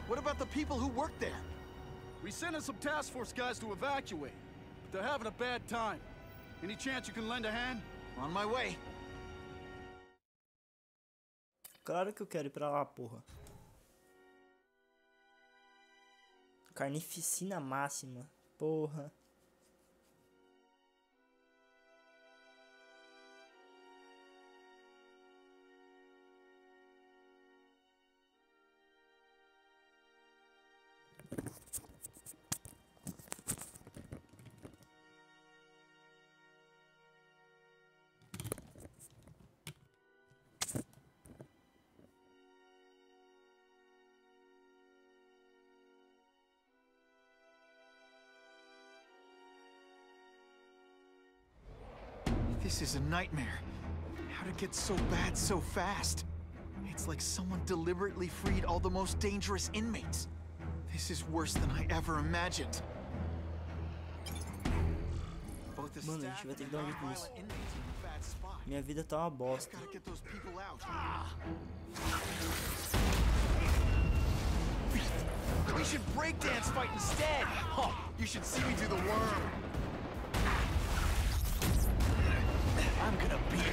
What about the people who work there? We sent in some task force guys to evacuate, but they're having a bad time. Any chance you can lend a hand? On my way. Claro que eu quero ir pra lá, porra. Carnificina máxima. Porra. This is a nightmare. How to get so bad so fast? It's like someone deliberately freed all the most dangerous inmates. This is worse than I ever imagined. Mano, a gente vai ter que dar um jeito nisso. Minha vida tá uma bosta. We should breakdance fight instead. Huh, you should see me do the worm. I'm gonna beat you.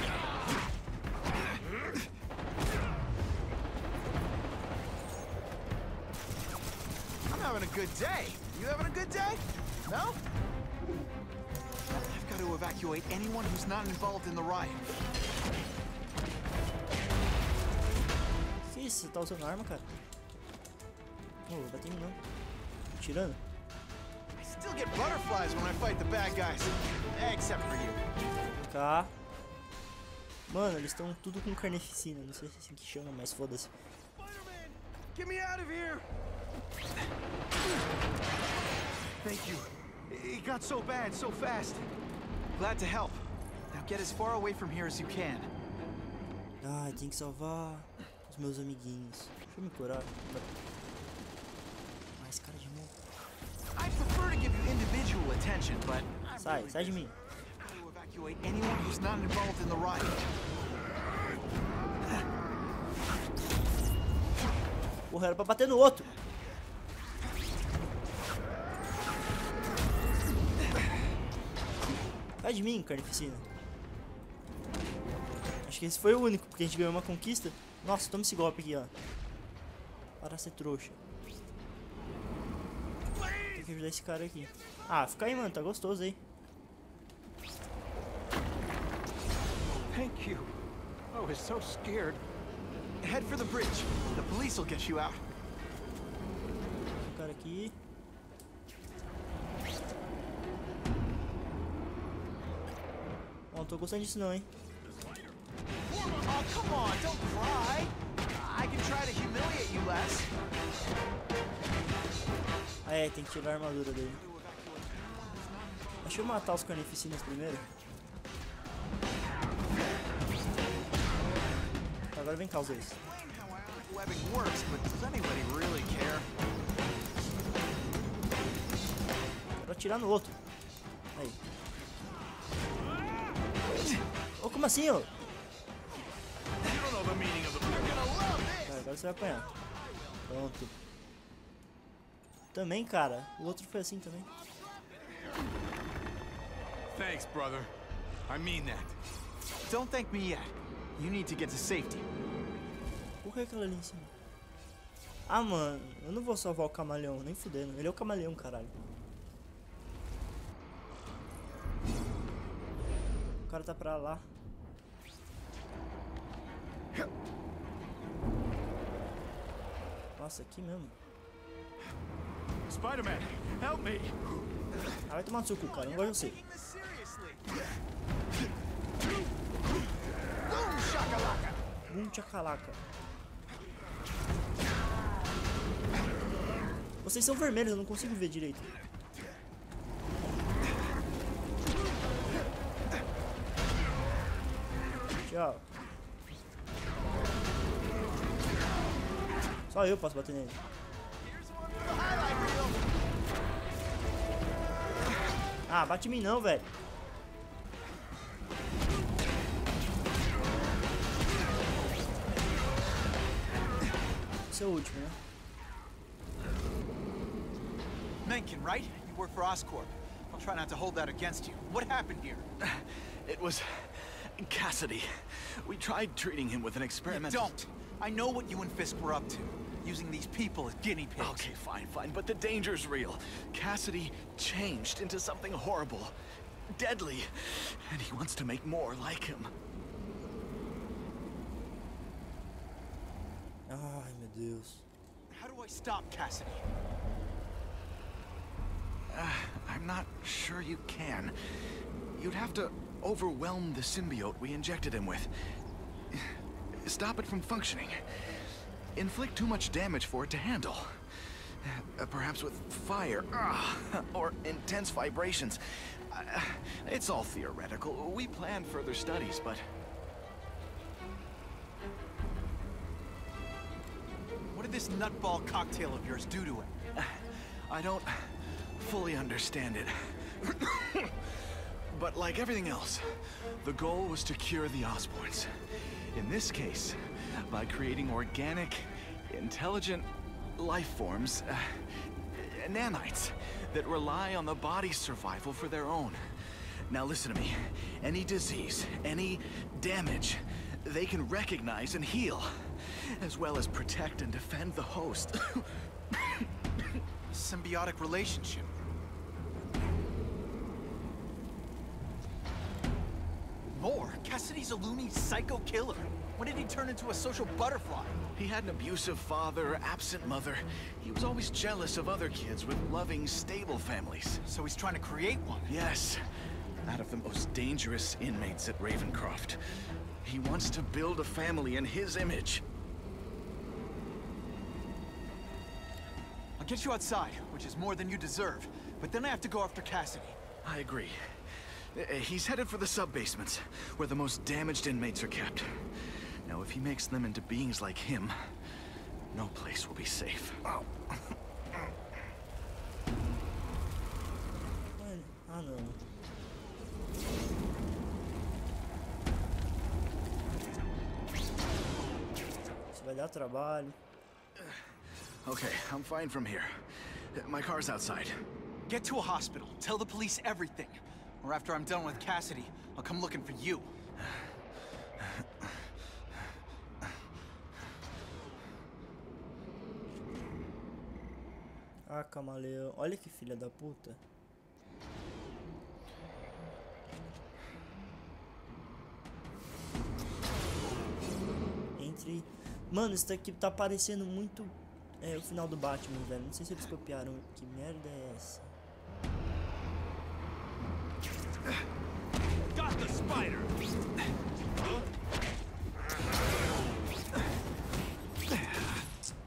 I'm having a good day. You having a good day? No? I've got to evacuate anyone who's not involved in the riot. Que isso? Você tá usando arma, cara? Ô, bateu em mim não. Tirando? I still get butterflies when I fight the bad guys. Except for you. Cá. Mano, eles estão tudo com carnificina. Não sei se é assim que chama, mas foda-se. Get me out of here! Thank you. It got so bad so fast. Glad to help. Now get as far away from here as you can. Ah, tem que salvar os meus amiguinhos. Deixa eu me curar. Mais cara de novo. I prefer to give you individual attention, but Sai, sai de mim. to evacuate anyone who's not involved in the riot. Porra, era pra bater no outro. Sai de mim, carnificina. Acho que esse foi o único, porque a gente ganhou uma conquista. Nossa, toma esse golpe aqui, ó. Para ser trouxa. Tem que ajudar esse cara aqui. Ah, fica aí, mano, tá gostoso aí. Thank you. I was so scared. Head for the bridge. The police will get you out. O cara aqui. Ó, não tô gostando disso não, hein. Oh, come on, don't cry. I can try to humiliate you less. Ah, é, tem que tirar a armadura dele. Deixa eu matar os carnificinas primeiro. Agora vem cá os dois. Quero atirar no outro. Aí. Oh, como assim, ó? Agora você vai apanhar. Pronto. Também, cara. O outro foi assim também. Thanks, brother. I mean that. Don't thank me yet. You need to get to safety. Por que aquela ali em cima? Ah, mano, eu não vou salvar o camaleão, nem fudendo. Ele é o camaleão, caralho. O cara tá pra lá. Nossa, aqui mesmo. Spider-Man, help me! Ah, vai tomar no seu cu, cara. Eu não gosto de você. Chacalaca. Vocês são vermelhos, eu não consigo ver direito. Tchau. Só eu posso bater nele. Ah, bate em mim não, velho. Esse é o último, né? Mencken, right? You work for Oscorp. I'll try not to hold that against you. What happened here? It was Cassidy. We tried treating him with an experiment. Don't! I know what you and Fisk were up to. Using these people as guinea pigs. Okay, fine, but the danger's real. Cassidy changed into something horrible, deadly, and he wants to make more like him. Ai, meu Deus. How do I stop Cassidy? I'm not sure you can. You'd have to overwhelm the symbiote we injected him with. Stop it from functioning. Inflict too much damage for it to handle. Perhaps with fire, or intense vibrations. It's all theoretical. We plan further studies, but... What did this nutball cocktail of yours do to him? I don't fully understand it. But like everything else, the goal was to cure the Osborns. In this case, by creating organic, intelligent life forms, nanites, that rely on the body's survival for their own. Now listen to me. Any disease, any damage, they can recognize and heal, as well as protect and defend the host. Symbiotic relationship. More? Cassidy's a loony psycho killer. When did he turn into a social butterfly? He had an abusive father, absent mother. He was always jealous of other kids with loving, stable families. So he's trying to create one? Yes. Out of the most dangerous inmates at Ravencroft. He wants to build a family in his image. I'll get you outside, which is more than you deserve. But then I have to go after Cassidy. I agree. He's headed for the sub-basements, where the most damaged inmates are kept. Now, if he makes them into beings like him, no place will be safe. Oh. Ah, não. Isso vai dar trabalho. Okay, I'm fine from here. My car's outside. Get to a hospital. Tell the police everything. Or after I'm done with Cassidy, I'll come looking for you. Ah, camaleão. Olha que filha da puta. Entre... Mano, isso daqui tá parecendo muito o final do Batman, velho. Não sei se eles copiaram. Que merda é essa? Got the spider.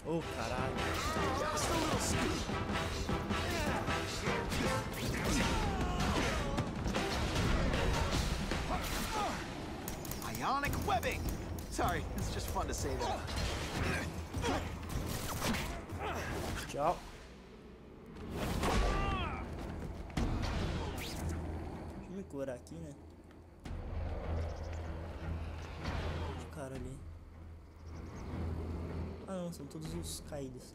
Oh, caralho. Just a little scoop. Ionic webbing. Sorry, it's just fun to say that. Tchau. Deixa eu me curar aqui, né? De cara ali. Ah não, são todos os caídos.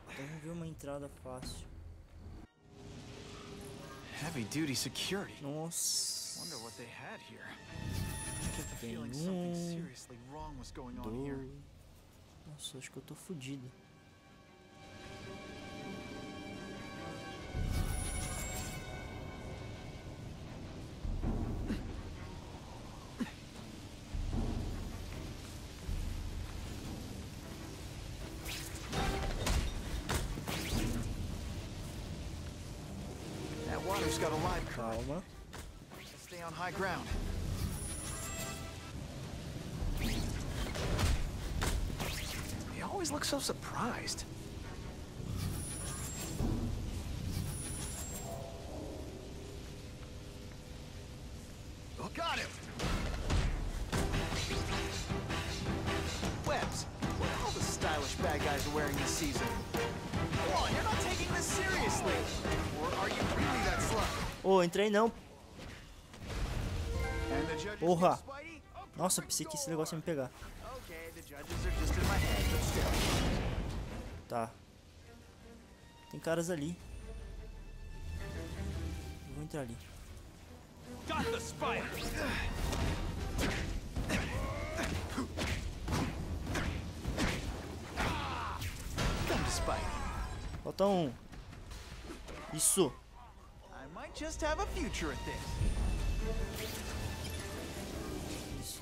Então vamos ver uma entrada fácil. Heavy duty security. Nossa. Wonder what they had here. I get the feeling something seriously wrong was going on here. Nossa, acho que eu tô fudido. That water's got a live current. Calma. Let's stay on high ground. He always looks so surprised. Oh, got him! Webs, what are all the stylish bad guys are wearing this season? Come on, you're not taking this seriously. Or are you really that slut? Ô, entrei não. And the judges Porra. think Spidey? Oh, Nossa, perfect pensei que esse score. negócio ia me pegar. Okay, the judges are just in my head, but still. Tá. Tem caras ali. entrar ali. Got the spider. Come, Spike. Falta um. Isso. I might just have a future at this. Isso.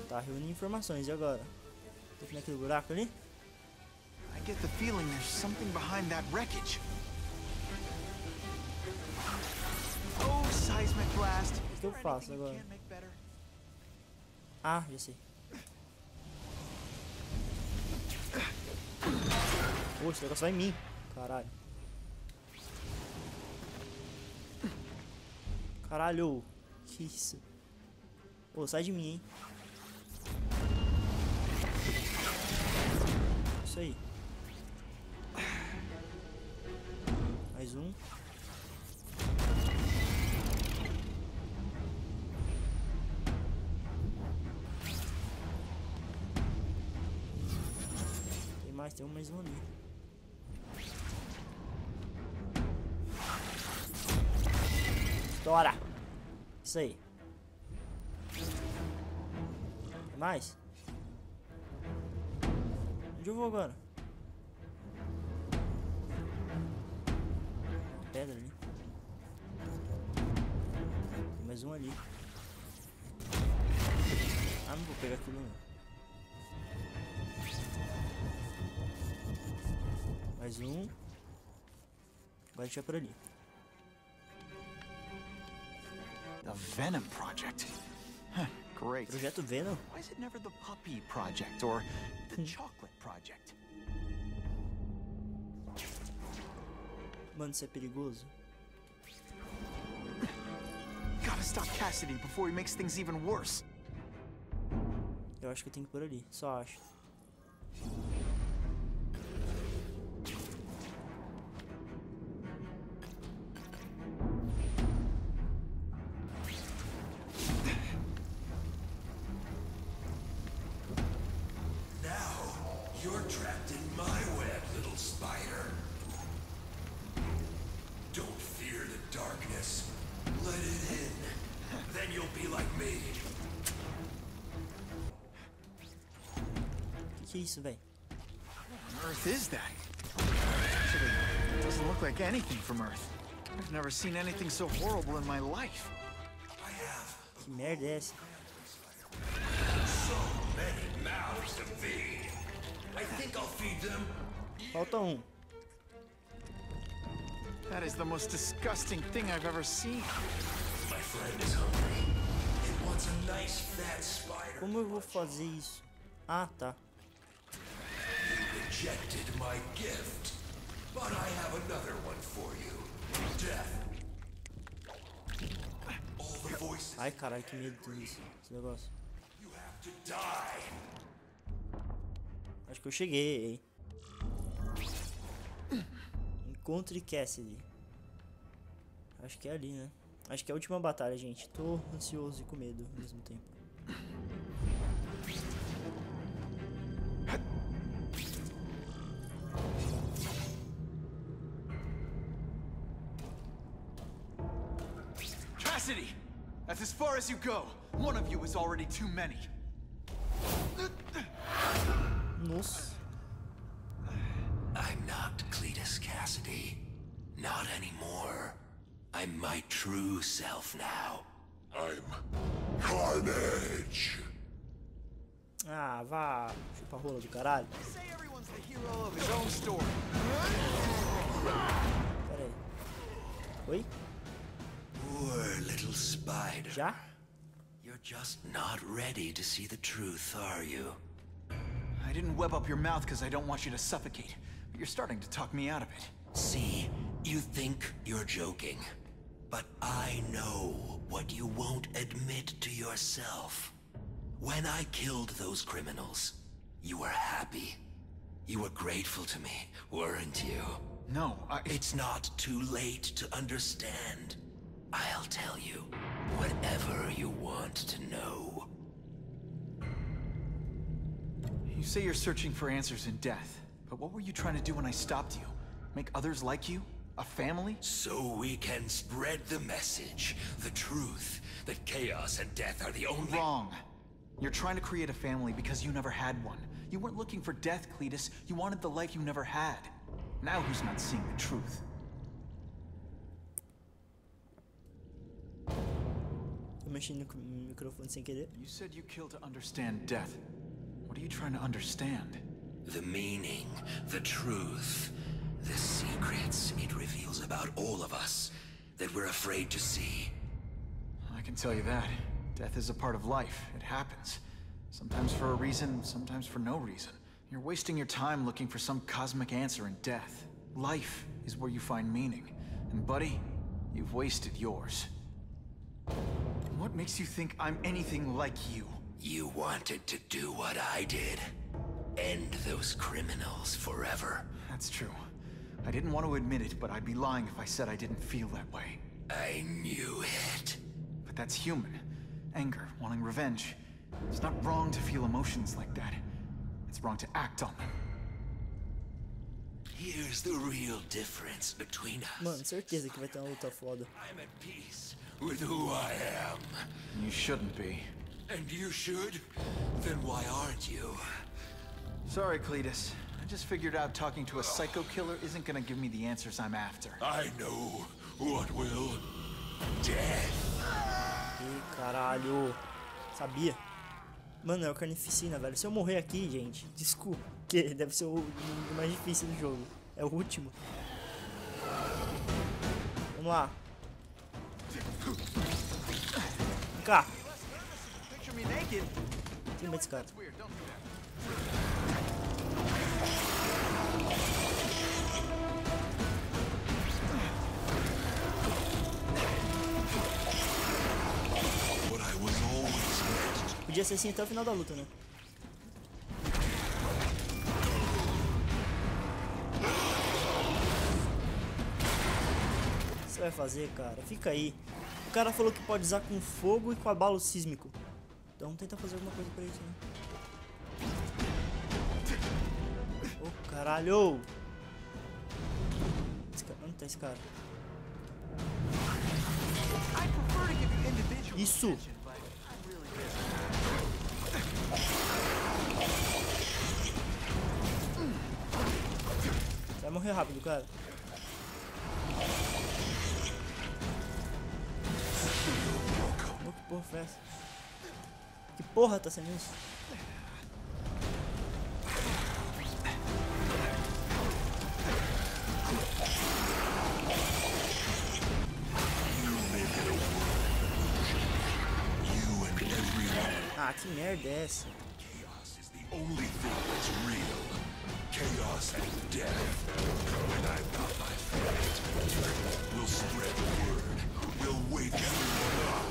Tá reunindo informações. E agora? Tem que ir naquele buraco ali? I get the feeling there's something behind that wreckage. Oh, seismic blast. O que eu faço agora? Can't make better. Ah, já sei. Poxa, esse negócio vai em mim. Caralho. Caralho. Que isso? Ô, sai de mim, hein. Isso aí. Mais um. Tem mais um ali. Estoura! Isso aí. Tem mais? Onde eu vou agora? Uma pedra ali. Tem mais um ali. Ah, não vou pegar aquilo não. Mais um. Agora a gente vai por ali. The Venom Project. Huh, great. Projeto Venom? Why is it never the Puppy Project or the Chocolate Project? Mano, isso é perigoso. Gotta stop Cassidy before he makes things even worse. Eu acho que eu tenho que ir por ali. Só acho. You're trapped in my web, little spider. Don't fear the darkness. Let it in. Then you'll be like me. Que é isso, velho? What on earth is that? Actually, it doesn't look like anything from Earth. I've never seen anything so horrible in my life. I have Que merda é essa? so many mouths to feed. I think I'll feed them. Falta um. That is the most disgusting thing I've ever seen. My friend is hungry. It wants a nice fat spider. Como eu vou fazer isso? Ah, tá. You rejected my gift. But I have another one for you. Death. All the voices. Ai, caralho, que medo disso. Esse negócio. You have to die. Acho que eu cheguei, hein? Encontre Cassidy. Acho que é ali, né? Acho que é a última batalha, gente. Tô ansioso e com medo ao mesmo tempo. Cassidy! That's as far as you go. One of you is already too many. Nossa. I'm not Cletus Cassidy. Not anymore. I'm my true self now. I'm Carnage. Ah, vá. Chupa a rola do caralho. Say everyone's the hero of his own story. Pera aí. Oi? Poor little spider. Já? You're just not ready to see the truth, are you? I didn't web up your mouth because I don't want you to suffocate, but you're starting to talk me out of it. See, you think you're joking. But I know what you won't admit to yourself. When I killed those criminals, you were happy. You were grateful to me, weren't you? No, It's not too late to understand. I'll tell you whatever you want to know. You say you're searching for answers in death, but what were you trying to do when I stopped you? Make others like you? A family? So we can spread the message, the truth, that chaos and death are the only— Wrong. You're trying to create a family because you never had one. You weren't looking for death, Cletus. You wanted the life you never had. Now who's not seeing the truth? Tô mexendo com o microfone sem querer. You said you kill to understand death. What are you trying to understand? The meaning, the truth, the secrets it reveals about all of us that we're afraid to see. I can tell you that. Death is a part of life. It happens. Sometimes for a reason, sometimes for no reason. You're wasting your time looking for some cosmic answer in death. Life is where you find meaning. And buddy, you've wasted yours. What makes you think I'm anything like you? You wanted to do what I did. End those criminals forever. That's true. I didn't want to admit it, but I'd be lying if I said I didn't feel that way. I knew it. But that's human. Anger, wanting revenge. It's not wrong to feel emotions like that. It's wrong to act on them. Here's the real difference between us. Mano, certeza que vai ter uma luta foda. I'm at peace with who I am. You shouldn't be. And you should? Then why aren't you? Sorry, Cletus. I just figured out talking to a psycho killer isn't gonna give me the answers I'm after. I know what will. Death. Ih, caralho. Sabia? Mano, é o carnificina, velho. Se eu morrer aqui, gente, desculpa. Que deve ser o inimigo mais difícil do jogo. É o último. Vamos lá. Vem cá. Tem medo desse cara. Podia ser assim até o final da luta, né? O que você vai fazer, cara? Fica aí. O cara falou que pode usar com fogo e com abalo sísmico. Então vamos tentar fazer alguma coisa pra isso, né? Ô, caralho! Onde tá esse cara? Isso! Vai morrer rápido, cara. Oh, que porra foi essa? Que porra tá sendo isso? Ah, que merda é essa? Chaos is the only thing that's real. Chaos and death. When I've got my fate, we'll spread the word. We'll wake everyone up.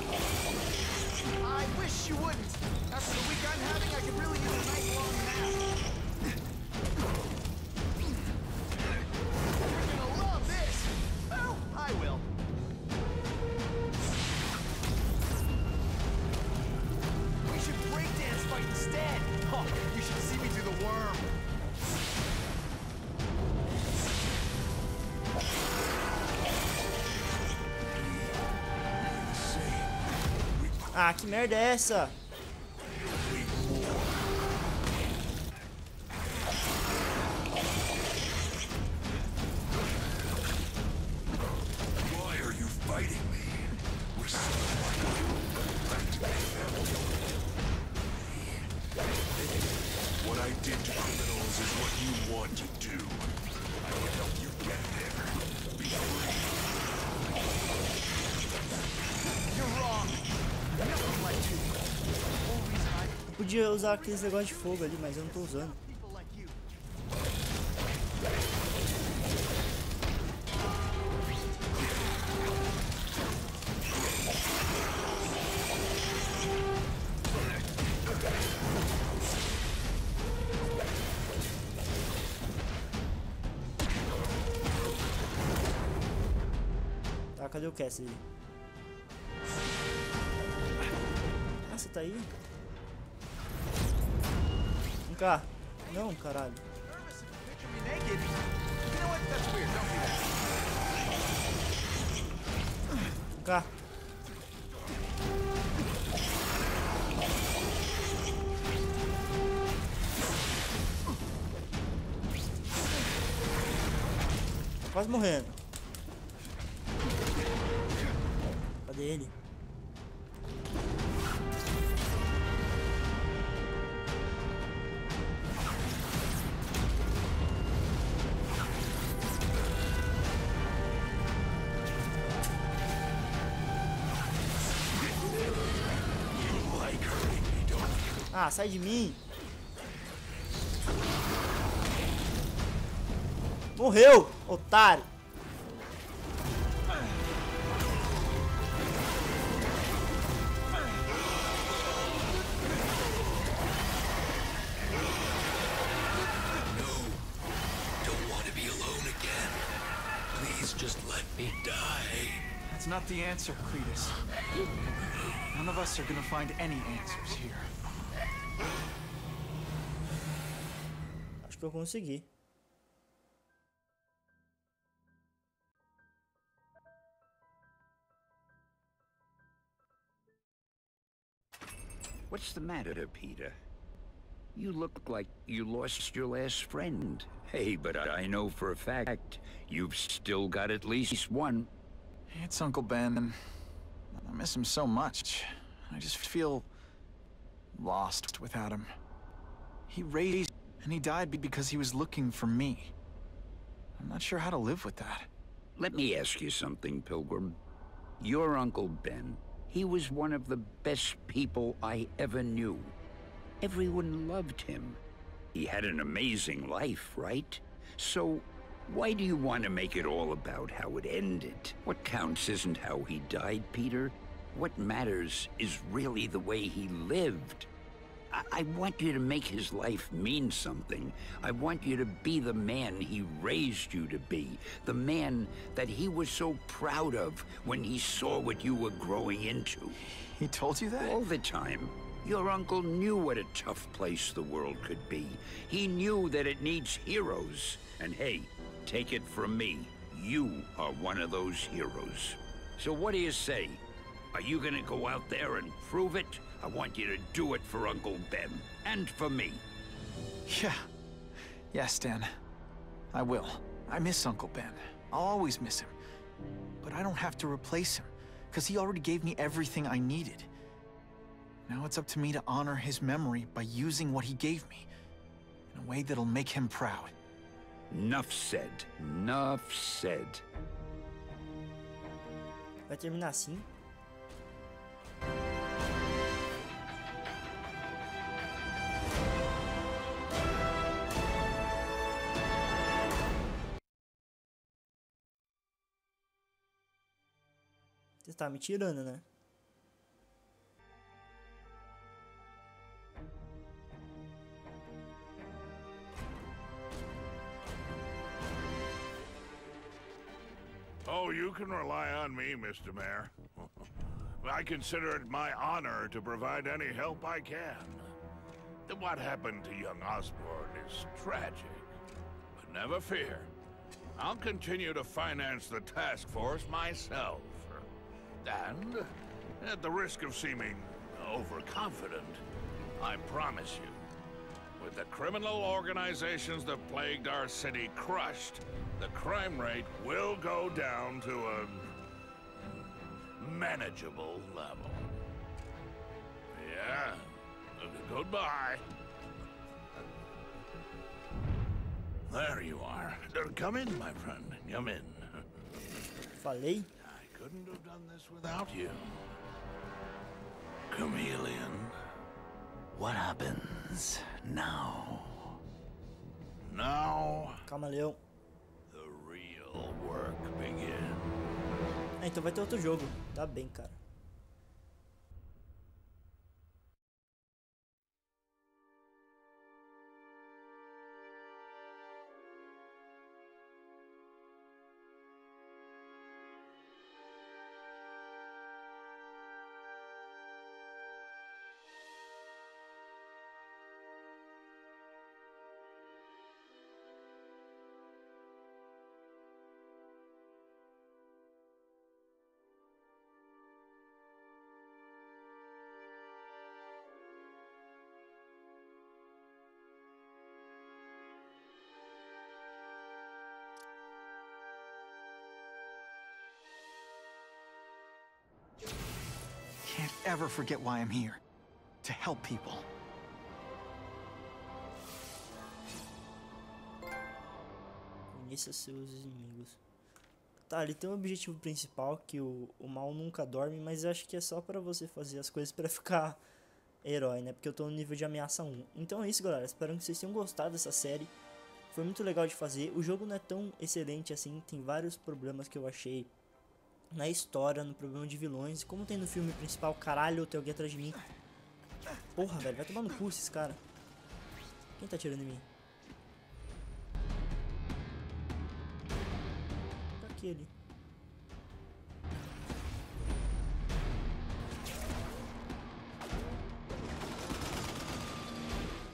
I wish you wouldn't. After the week I'm having, I could really use a nice long nap. You're gonna love this. Well, I will. We should breakdance fight instead. Oh, you should see me do the worm. Ah, que merda é essa? Why are you fighting me? We're so what I did to criminals is what you want to do. I will help you get there. Be free. You're wrong. Nothing like you. The whole reason I Podia usar aqueles negócios de fogo ali, mas eu não tô usando. people like you. Tá, cadê o Cassidy? Ah, você tá aí? Vem cá. Não, caralho. Nervous if you picture me naked. You know what? That's weird. Don't do that. cá. Tá quase morrendo. Cadê ele? Ah, sai de mim. Morreu, otário. Don't want to be alone again. Please just let me die. That's not the answer, Cletus. None of us are gonna find any answers here. Acho que eu consegui. What's the matter, Peter? You look like you lost your last friend. Hey, but I know for a fact you've still got at least one. It's Uncle Ben. I miss him so much. I just feel lost without him. He raised and he died because he was looking for me. I'm not sure how to live with that. Let me ask you something, Pilgrim. Your Uncle Ben, he was one of the best people I ever knew. Everyone loved him. He had an amazing life, right? So, why do you want to make it all about how it ended? What counts isn't how he died, Peter. What matters is really the way he lived. I want you to make his life mean something. I want you to be the man he raised you to be. The man that he was so proud of when he saw what you were growing into. He told you that? All the time. Your uncle knew what a tough place the world could be. He knew that it needs heroes. And hey, take it from me, you are one of those heroes. So what do you say? Are you gonna go out there and prove it? I want you to do it for Uncle Ben, and for me. Yeah. Yes, Dan. I will. I miss Uncle Ben. I'll always miss him. But I don't have to replace him, because he already gave me everything I needed. Now it's up to me to honor his memory by using what he gave me, in a way that'll make him proud. Enough said. Enough said. Vai terminar assim? Você tá me tirando, né? Oh, you can rely on me, Mr. Mayor. I consider it my honor to provide any help I can. What happened to young Osborn is tragic, but never fear. I'll continue to finance the task force myself. And, at the risk of seeming overconfident, I promise you, with the criminal organizations that plagued our city crushed, the crime rate will go down to a manageable level. Yeah, goodbye. There you are. Come in, my friend. Come in. Falei? I couldn't have done this without you. Chameleon. What happens now? Now, Calma, Leão. the real work begins. Ah, então vai ter outro jogo. Dá bem, cara. ever forget why I'm here. To help people. Conheça seus inimigos. Tá, ele tem um objetivo principal, que o mal nunca dorme, mas eu acho que é só pra você fazer as coisas pra ficar herói, né? Porque eu tô no nível de ameaça 1. Então é isso, galera. Espero que vocês tenham gostado dessa série. Foi muito legal de fazer. O jogo não é tão excelente assim. Tem vários problemas que eu achei na história, no problema de vilões. Como tem no filme principal. Caralho, tem alguém atrás de mim. Porra, velho. Vai tomar no cu esses caras. Quem tá atirando em mim? Aquele.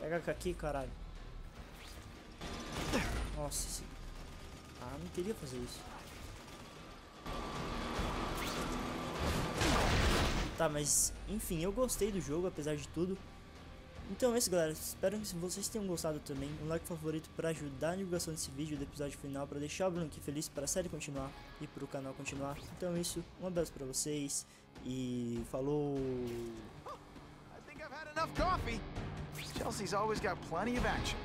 Pega aqui, caralho. Nossa, esse... Ah, não queria fazer isso. Tá, mas enfim, eu gostei do jogo, apesar de tudo. Então é isso, galera. Espero que vocês tenham gostado também. Um like favorito para ajudar na divulgação desse vídeo, do episódio final, para deixar o Bruno aqui feliz, para a série continuar e para o canal continuar. Então é isso. Um abraço para vocês e falou! I think I've had enough coffee. Chelsea's always got plenty of action.